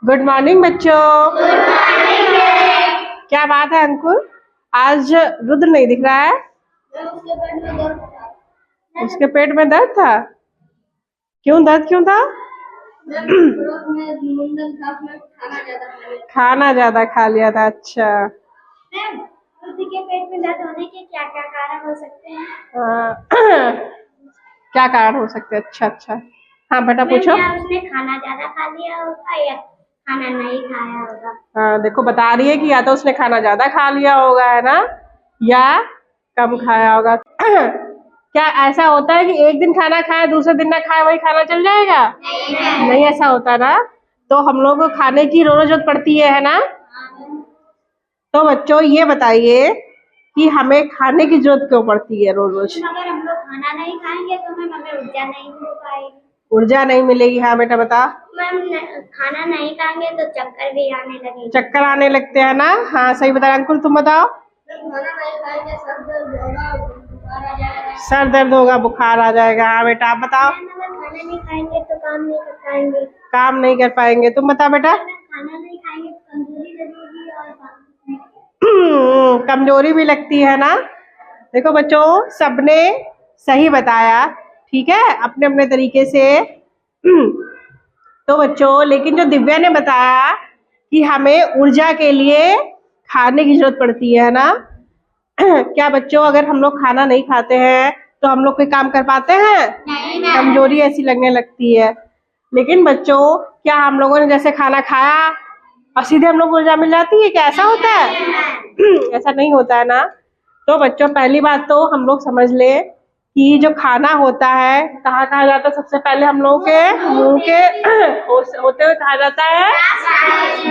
Good morning बच्चों। क्या बात है अंकुर, आज रुद्र नहीं दिख रहा है? उसके पेट में दर्द था। क्यों दर्द क्यों था? खाना ज्यादा खा लिया था। अच्छा, रुद्र के पेट में दर्द होने के क्या क्या कारण हो सकते हैं? क्या कारण हो सकते हैं? अच्छा, हाँ बेटा पूछो। क्या उसने खाना ज्यादा खा लिया होगा या खाना नहीं खाया होगा? हाँ देखो, बता रही है कि या तो उसने खाना ज्यादा खा लिया होगा, है ना, या कम खाया होगा। क्या ऐसा होता है कि एक दिन खाना खाए दूसरे दिन ना खाए वही खाना चल जाएगा? नहीं ऐसा होता ना। तो हम लोग को खाने की रोज जरूरत पड़ती है ना। तो बच्चों ये बताइए कि हमें खाने की जरूरत क्यों पड़ती है रोज रोज? अगर हम लोग खाना नहीं खाएंगे तो हमें ऊर्जा नहीं मिल पाएगी। ऊर्जा नहीं मिलेगी? हाँ बेटा बता। मैम, खाना नहीं खाएंगे तो चक्कर भी आने लगेंगे। चक्कर आने लगते हैं ना। हाँ सही बता। अंकुर तुम बताओ। खाना नहीं खाएंगे सर दर्द होगा, बुखार आ जाएगा। हाँ बेटा आप बताओ। अगर खाना नहीं खाएंगे तो काम नहीं कर पाएंगे। काम नहीं कर पाएंगे। तुम बता बेटा। खाना नहीं खाएंगे तो कमजोरी लगेगी और कमजोरी भी लगती है ना। देखो बच्चों, सबने सही बताया, ठीक है, अपने अपने तरीके से। तो बच्चों, लेकिन जो दिव्या ने बताया कि हमें ऊर्जा के लिए खाने की जरूरत पड़ती है ना। क्या बच्चों, अगर हम लोग खाना नहीं खाते हैं तो हम लोग कोई काम कर पाते हैं? नहीं। कमजोरी ऐसी लगने लगती है। लेकिन बच्चों, क्या हम लोगों ने जैसे खाना खाया और सीधे हम लोग ऊर्जा मिल जाती है? क्या ऐसा होता है? ऐसा नहीं होता है ना। तो बच्चों, पहली बात तो हम लोग समझ ले कि जो खाना होता है कहाँ कहा जाता है? सबसे पहले हम लोगों के मुंह के होते हुए कहा जाता है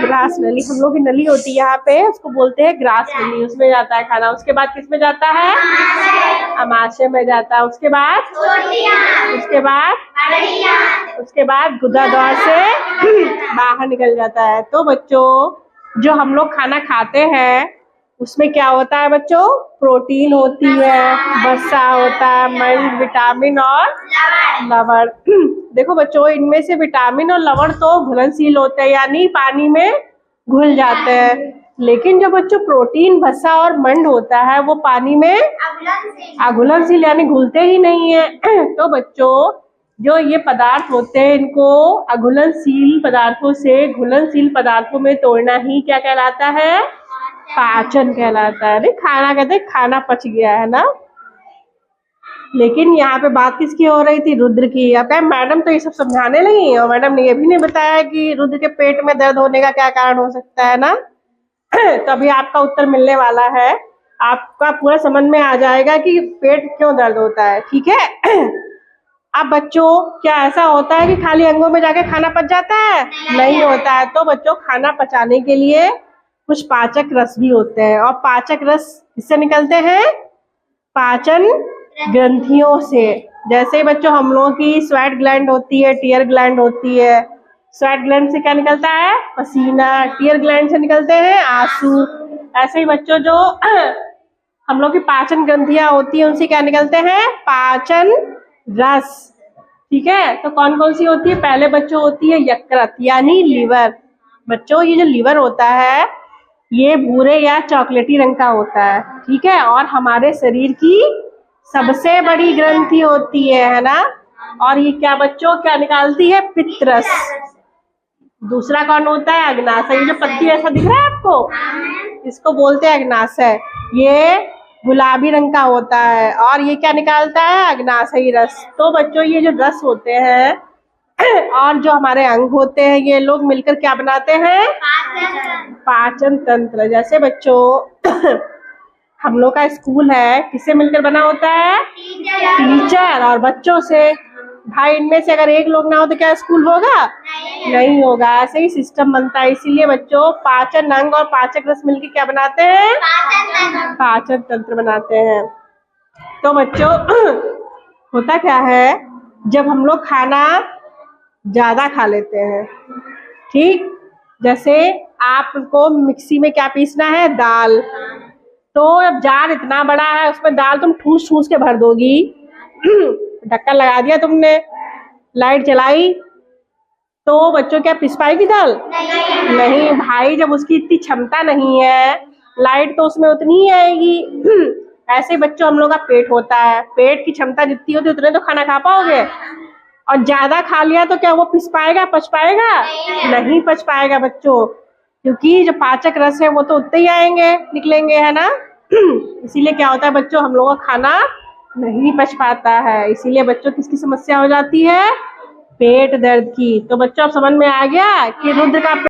ग्रास नली। हम लोग की नली होती है यहाँ पे, उसको बोलते हैं ग्रास नली, उसमें जाता है खाना। उसके बाद किस में जाता है? अमाशय में जाता है। उसके बाद गुदा द्वार से बाहर निकल जाता है। तो बच्चों, जो हम लोग खाना खाते हैं उसमें क्या होता है बच्चों? प्रोटीन होती है, वसा होता है, मंड, विटामिन और लवण। देखो बच्चों, इनमें से विटामिन और लवण तो घुलनशील होते हैं, यानी पानी में घुल जाते हैं। लेकिन जो बच्चों प्रोटीन, वसा और मंड होता है वो पानी में अघुलनशील यानी घुलते ही नहीं है। तो बच्चों, जो ये पदार्थ होते हैं इनको अघुलनशील पदार्थों से घुलनशील पदार्थों में तोड़ना ही क्या कहलाता है? पाचन कहलाता है। नहीं, खाना कहते हैं खाना पच गया, है ना। लेकिन यहाँ पे बात किसकी हो रही थी? रुद्र की। अब मैडम तो ये सब समझाने लगी और मैडम ने ये भी नहीं बताया कि रुद्र के पेट में दर्द होने का क्या कारण हो सकता है ना। तो अभी आपका उत्तर मिलने वाला है, आपका पूरा समझ में आ जाएगा कि पेट क्यों दर्द होता है, ठीक है। अब बच्चों, क्या ऐसा होता है कि खाली अंगों में जाके खाना पच जाता है? नहीं होता है। तो बच्चों, खाना पचाने के लिए कुछ पाचक रस भी होते हैं, और पाचक रस किससे निकलते हैं? पाचन ग्रंथियों से। जैसे बच्चों हम लोगों की स्वेट ग्लैंड होती है, टीयर ग्लैंड होती है। स्वेट ग्लैंड से क्या निकलता है? पसीना। टीयर ग्लैंड से निकलते हैं आंसू। ऐसे ही बच्चों, जो हम लोग की पाचन ग्रंथियां होती है उनसे क्या निकलते हैं? पाचन रस, ठीक है। तो कौन कौन सी होती है? पहले बच्चों होती है यकृत यानी लीवर। बच्चों, ये जो लीवर होता है ये भूरे या चॉकलेटी रंग का होता है, ठीक है। और हमारे शरीर की सबसे बड़ी ग्रंथि होती है ना। और ये क्या बच्चों क्या निकालती है? पित्तरस। दूसरा कौन होता है? अग्नाशय। ये जो पत्ती ऐसा दिख रहा है आपको, इसको बोलते हैं अग्नाशय। ये गुलाबी रंग का होता है और ये क्या निकालता है? अग्नाशयी रस। तो बच्चों, ये जो रस होते हैं और जो हमारे अंग होते हैं ये लोग मिलकर क्या बनाते हैं? पाचन तंत्र। जैसे बच्चों हम लोग का स्कूल है, किससे मिलकर बना होता है? टीचर और बच्चों से। भाई, इनमें से अगर एक लोग ना हो तो क्या स्कूल होगा? नहीं होगा। ऐसे ही सिस्टम बनता है। इसीलिए बच्चों, पाचन अंग और पाचक रस मिलकर क्या बनाते हैं? पाचन तंत्र बनाते हैं। तो बच्चों, होता क्या है, जब हम लोग खाना ज्यादा खा लेते हैं, ठीक, जैसे आपको मिक्सी में क्या पीसना है? दाल। तो अब जार इतना बड़ा है, उसमें दाल तुम ठूस ठूस के भर दोगी। ढक्कन लगा दिया तुमने, लाइट जलाई, तो बच्चों क्या पिस पाएगी दाल? नहीं भाई, जब उसकी इतनी क्षमता नहीं है, लाइट तो उसमें उतनी ही आएगी। ऐसे बच्चों हम लोग का पेट होता है, पेट की क्षमता जितनी होती है उतने तो खाना खा पाओगे, और ज्यादा खा लिया तो क्या वो पिस पाएगा, पच पाएगा? नहीं पच पाएगा बच्चों, क्योंकि जो पाचक रस है वो तो उतने ही आएंगे, निकलेंगे, है ना। इसीलिए क्या होता है बच्चों, हम लोगों का खाना नहीं पच पाता है, इसीलिए बच्चों किसकी समस्या हो जाती है? पेट दर्द की। तो बच्चों अब समझ में आ गया कि रुद्र का